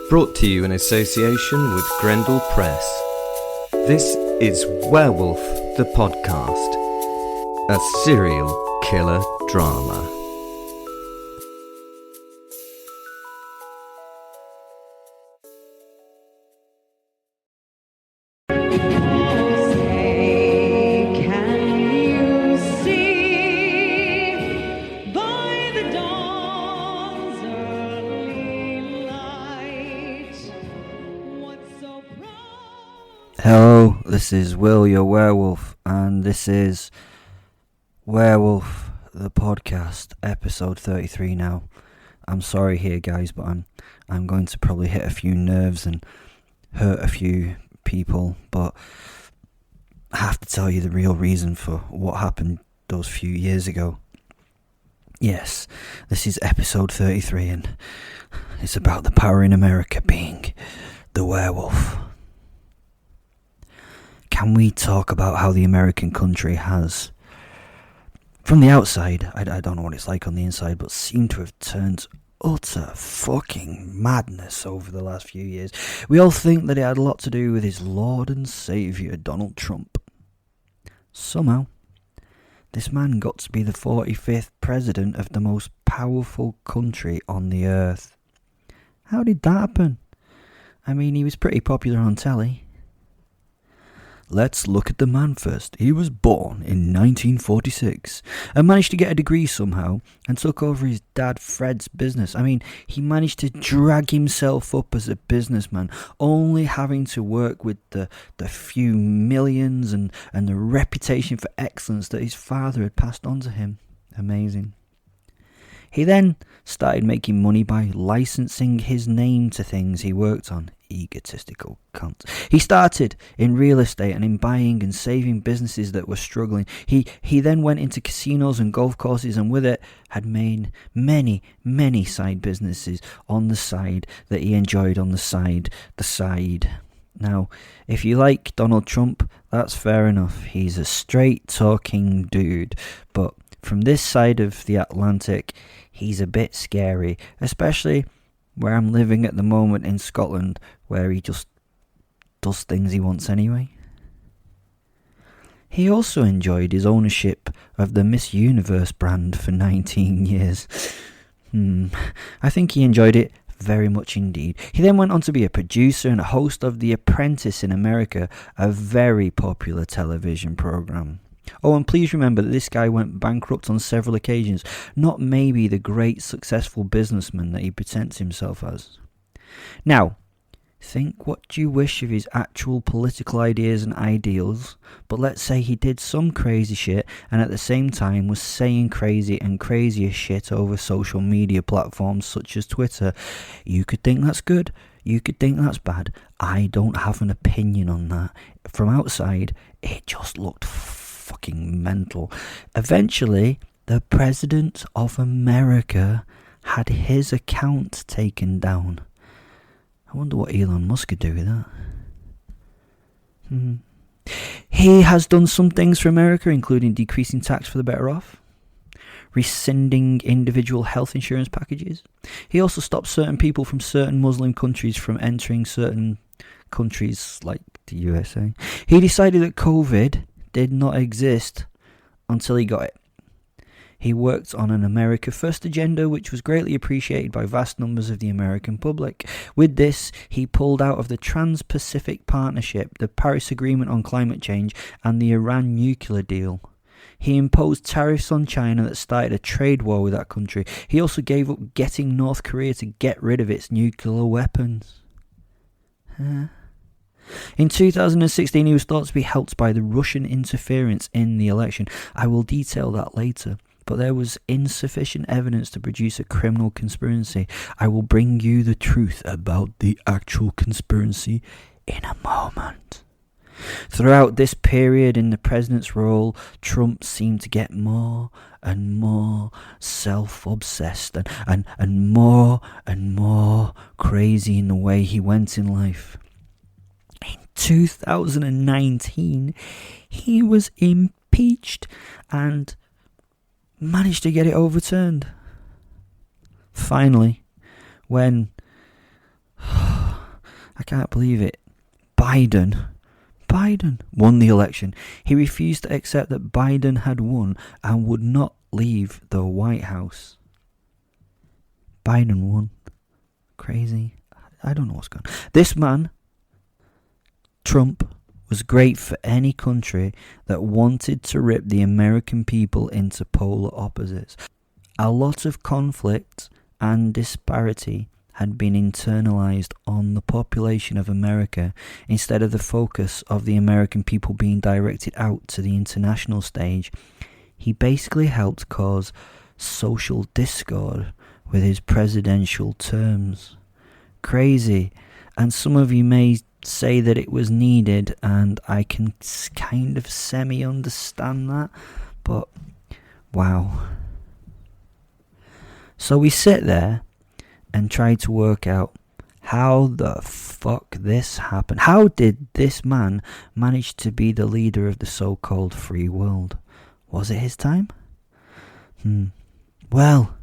Brought to you in association with Grendel Press. This is Werewolf the Podcast, a serial killer drama. Hello, this is Will, your werewolf, and this is Werewolf the Podcast, episode 33 now. I'm sorry here, guys, but I'm going to probably hit a few nerves and hurt a few people, but I have to tell you the real reason for what happened those few years ago. Yes, this is episode 33, and it's about the power in America being the werewolf. Can we talk about how the American country has, from the outside, I don't know what it's like on the inside, but seemed to have turned utter fucking madness over the last few years. We all think that it had a lot to do with his Lord and Saviour, Donald Trump. Somehow, this man got to be the 45th president of the most powerful country on the earth. How did that happen? I mean, he was pretty popular on telly. Let's look at the man first. He was born in 1946 and managed to get a degree somehow and took over his dad Fred's business. I mean, he managed to drag himself up as a businessman, only having to work with the few millions and the reputation for excellence that his father had passed on to him. Amazing. He then started making money by licensing his name to things he worked on. Egotistical cunt. He started in real estate and in buying and saving businesses that were struggling. He then went into casinos and golf courses, and with it had made many side businesses on the side that he enjoyed on the side. Now, if you like Donald Trump, that's fair enough. He's a straight talking dude, but from this side of the Atlantic, he's a bit scary, especially where I'm living at the moment in Scotland, where he just does things he wants anyway. He also enjoyed his ownership of the Miss Universe brand for 19 years. I think he enjoyed it very much indeed. He then went on to be a producer and a host of The Apprentice in America, a very popular television program. Oh, and please remember that this guy went bankrupt on several occasions, not maybe the great successful businessman that he presents himself as. Now, think what you wish of his actual political ideas and ideals, but let's say he did some crazy shit and at the same time was saying crazy and crazier shit over social media platforms such as Twitter. You could think that's good, you could think that's bad. I don't have an opinion on that. From outside, it just looked fucking mental. Eventually, the President of America had his account taken down. I wonder what Elon Musk could do with that. He has done some things for America, including decreasing tax for the better off, rescinding individual health insurance packages. He also stopped certain people from certain Muslim countries from entering certain countries like the USA. He decided that COVID did not exist until he got it. He worked on an America First agenda, which was greatly appreciated by vast numbers of the American public. With this, he pulled out of the Trans-Pacific Partnership, the Paris Agreement on Climate Change, and the Iran nuclear deal. He imposed tariffs on China that started a trade war with that country. He also gave up getting North Korea to get rid of its nuclear weapons. In 2016, he was thought to be helped by the Russian interference in the election. I will detail that later, but there was insufficient evidence to produce a criminal conspiracy. I will bring you the truth about the actual conspiracy in a moment. Throughout this period in the president's role, Trump seemed to get more and more self-obsessed and more crazy in the way he went in life. 2019, he was impeached and managed to get it overturned. Finally, when I can't believe it. Biden won the election. He refused to accept that Biden had won and would not leave the White House. Biden won. Crazy. I don't know what's going on. This man, Trump, was great for any country that wanted to rip the American people into polar opposites. A lot of conflict and disparity had been internalized on the population of America instead of the focus of the American people being directed out to the international stage. He basically helped cause social discord with his presidential terms. Crazy. And some of you may say that it was needed, and I can kind of semi-understand that, but wow. So we sit there and try to work out how the fuck this happened. How did this man manage to be the leader of the so-called free world? Was it his time? Well,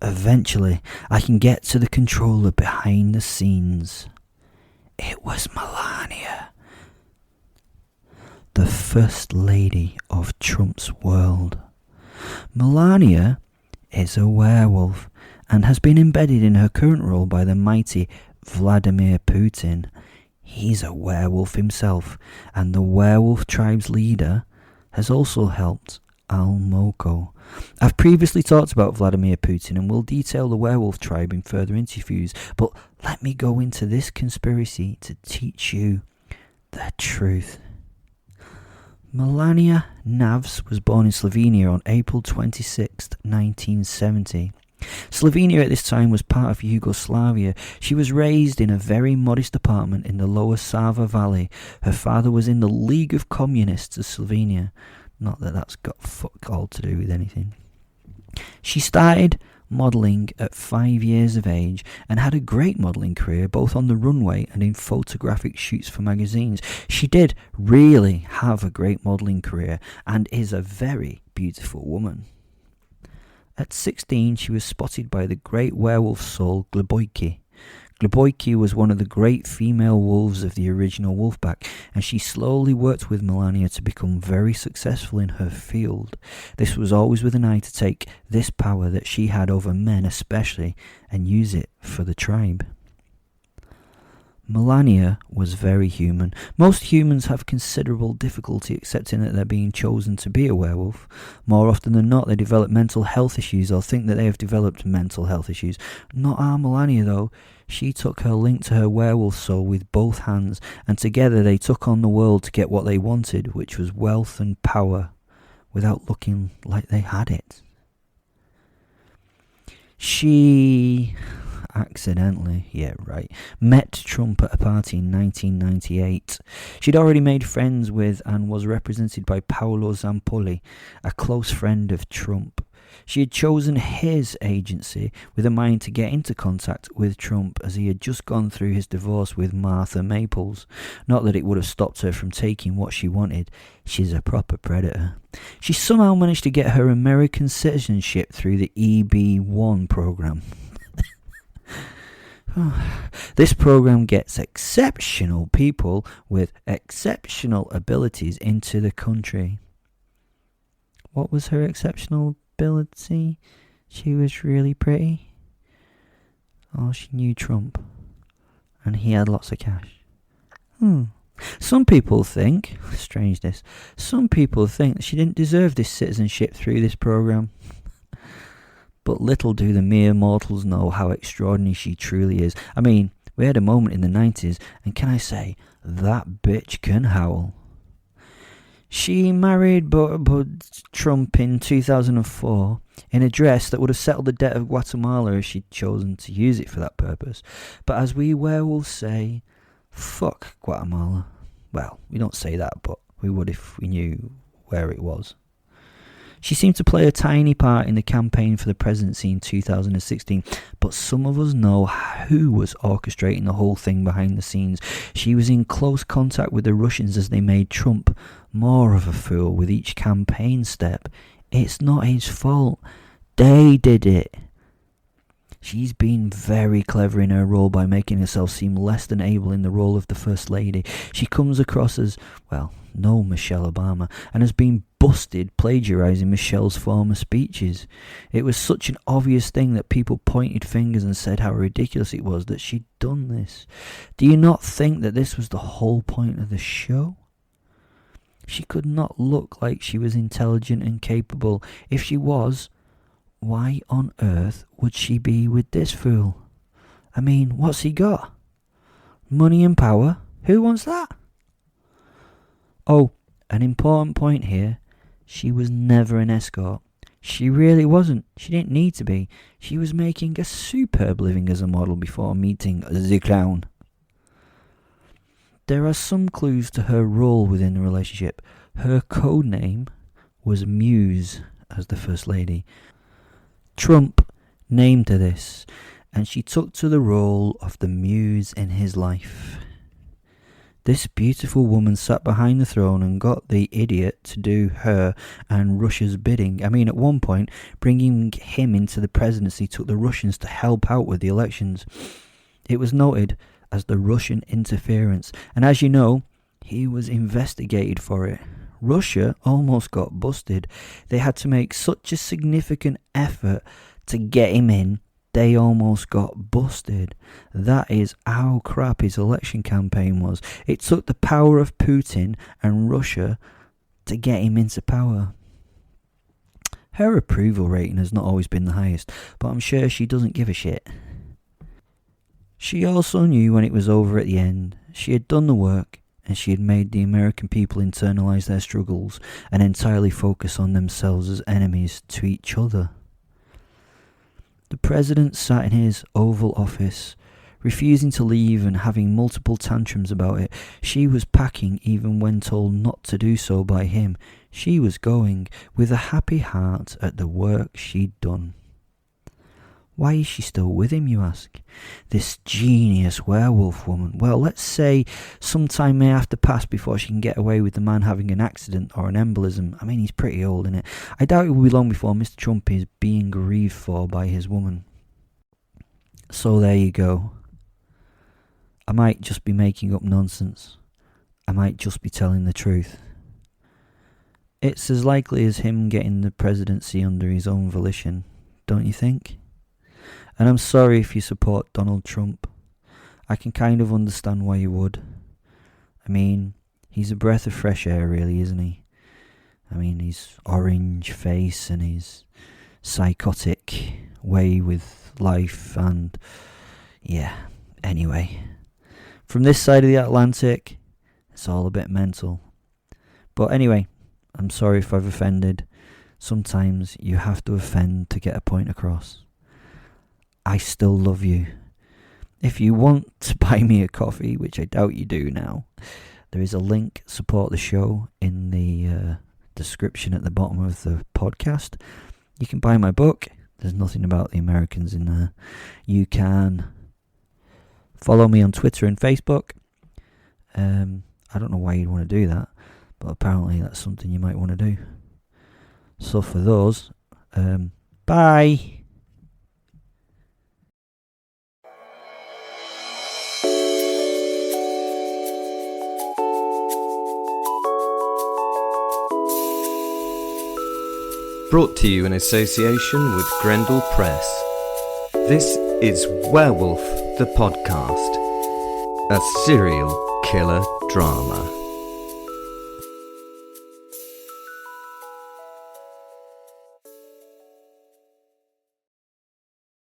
eventually I can get to the controller behind the scenes. It was Melania, the First Lady of Trump's world. Melania is a werewolf and has been embedded in her current role by the mighty Vladimir Putin. He's a werewolf himself, and the werewolf tribe's leader has also helped Al-Moko. I've previously talked about Vladimir Putin and will detail the werewolf tribe in further interviews, but let me go into this conspiracy to teach you the truth. Melania Navs was born in Slovenia on April 26, 1970. Slovenia at this time was part of Yugoslavia. She was raised in a very modest apartment in the lower Sava Valley. Her father was in the League of Communists of Slovenia. Not that that's got fuck all to do with anything. She started modelling at 5 years of age and had a great modelling career both on the runway and in photographic shoots for magazines. She did really have a great modelling career and is a very beautiful woman. At 16, she was spotted by the great werewolf soul Gleboyki. Gleboyki was one of the great female wolves of the original Wolfpack, and she slowly worked with Melania to become very successful in her field. This was always with an eye to take this power that she had over men especially and use it for the tribe. Melania was very human. Most humans have considerable difficulty accepting that they're being chosen to be a werewolf. More often than not, they develop mental health issues or think that they have developed mental health issues. Not our Melania though. She took her link to her werewolf soul with both hands, and together they took on the world to get what they wanted, which was wealth and power, without looking like they had it. She accidentally, met Trump at a party in 1998. She'd already made friends with and was represented by Paolo Zampolli, a close friend of Trump. She had chosen his agency with a mind to get into contact with Trump as he had just gone through his divorce with Martha Maples. Not that it would have stopped her from taking what she wanted. She's a proper predator. She somehow managed to get her American citizenship through the EB-1 program. This program gets exceptional people with exceptional abilities into the country. What was her exceptional ability? She was really pretty. Oh, she knew Trump. And he had lots of cash. Some people think, strange this, some people think that she didn't deserve this citizenship through this program. But little do the mere mortals know how extraordinary she truly is. I mean, we had a moment in the 90s, and can I say, that bitch can howl. She married Trump in 2004 in a dress that would have settled the debt of Guatemala if she'd chosen to use it for that purpose. But as we werewolves say, fuck Guatemala. Well, we don't say that, but we would if we knew where it was. She seemed to play a tiny part in the campaign for the presidency in 2016, but some of us know who was orchestrating the whole thing behind the scenes. She was in close contact with the Russians as they made Trump more of a fool with each campaign step. It's not his fault. They did it. She's been very clever in her role by making herself seem less than able in the role of the First Lady. She comes across as, well, no Michelle Obama, and has been busted plagiarising Michelle's former speeches. It was such an obvious thing that people pointed fingers and said how ridiculous it was that she'd done this. Do you not think that this was the whole point of the show? She could not look like she was intelligent and capable. If she was, why on earth would she be with this fool? I mean, what's he got? Money and power? Who wants that? Oh, an important point here. She was never an escort. She really wasn't. She didn't need to be. She was making a superb living as a model before meeting the clown. There are some clues to her role within the relationship. Her code name was Muse as the First Lady. Trump named her this, and she took to the role of the muse in his life. This beautiful woman sat behind the throne and got the idiot to do her and Russia's bidding. I mean, at one point, bringing him into the presidency took the Russians to help out with the elections. It was noted as the Russian interference, and as you know, he was investigated for it. Russia almost got busted. They had to make such a significant effort to get him in, they almost got busted. That is how crap his election campaign was. It took the power of Putin and Russia to get him into power. Her approval rating has not always been the highest, but I'm sure she doesn't give a shit. She also knew when it was over at the end. She had done the work, and she had made the American people internalise their struggles and entirely focus on themselves as enemies to each other. The president sat in his Oval Office, refusing to leave and having multiple tantrums about it. She was packing even when told not to do so by him. She was going with a happy heart at the work she'd done. Why is she still with him, you ask? This genius werewolf woman. Well, let's say some time may have to pass before she can get away with the man having an accident or an embolism. I mean, he's pretty old, innit? I doubt it will be long before Mr. Trump is being grieved for by his woman. So there you go. I might just be making up nonsense. I might just be telling the truth. It's as likely as him getting the presidency under his own volition, don't you think? And I'm sorry if you support Donald Trump. I can kind of understand why you would. I mean, he's a breath of fresh air, really, isn't he? I mean, his orange face and his psychotic way with life and... yeah, anyway. From this side of the Atlantic, it's all a bit mental. But anyway, I'm sorry if I've offended. Sometimes you have to offend to get a point across. I still love you. If you want to buy me a coffee, which I doubt you do now, there is a link, support the show, in the description at the bottom of the podcast. You can buy my book. There's nothing about the Americans in there. You can follow me on Twitter and Facebook. I don't know why you'd want to do that, but apparently that's something you might want to do. So for those, bye. Brought to you in association with Grendel Press. This is Werewolf the Podcast, a serial killer drama.